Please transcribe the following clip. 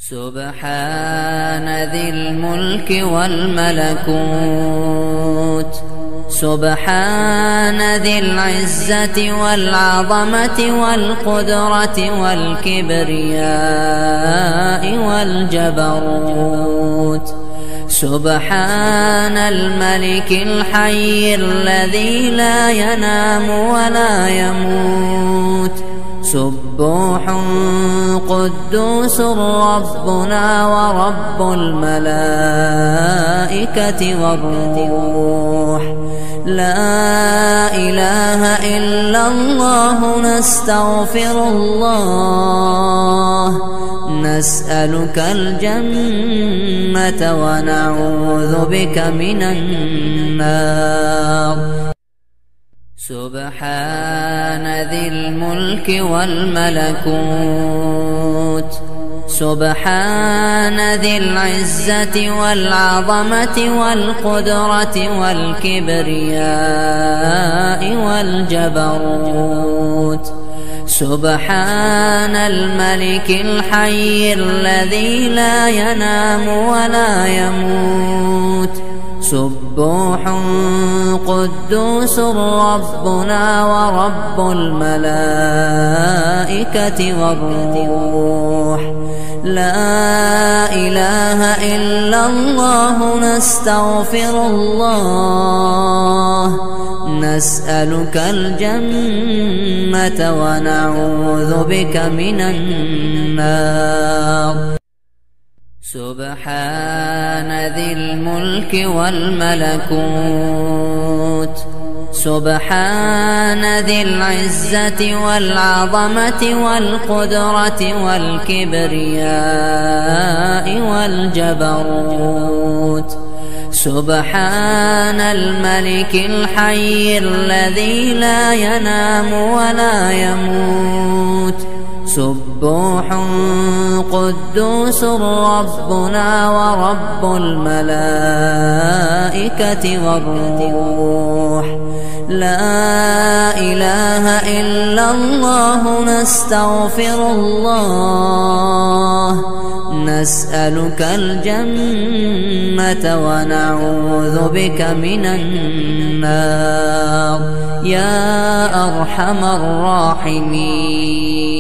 سبحان ذي الملك والملكوت، سبحان ذي العزة والعظمة والقدرة والكبرياء والجبروت. سبحان الملك الحي الذي لا ينام ولا يموت، سبوح قدوس ربنا ورب الملائكة والروح. لا إله إلا الله، نستغفر الله، نسألك الجنة ونعوذ بك من النار. سبحان ذي الملك والملكوت، سبحان ذي العزة والعظمة والقدرة والكبرياء والجبروت. سبحان الملك الحي الذي لا ينام ولا يموت، سبوح قدوس ربنا ورب الملائكة والروح. لا إله إلا الله، نستغفر الله، نسألك الجنة ونعوذ بك من النار. سبحان ذي الملك والملكوت، سبحان ذي العزة والعظمة والقدرة والكبرياء والجبروت. سبحان الملك الحي الذي لا ينام ولا يموت، سبوح قدوس ربنا ورب الملائكة والروح. لا إله إلا الله، نستغفر الله، نسألك الجنة ونعوذ بك من النار. يا أرحم الراحمين.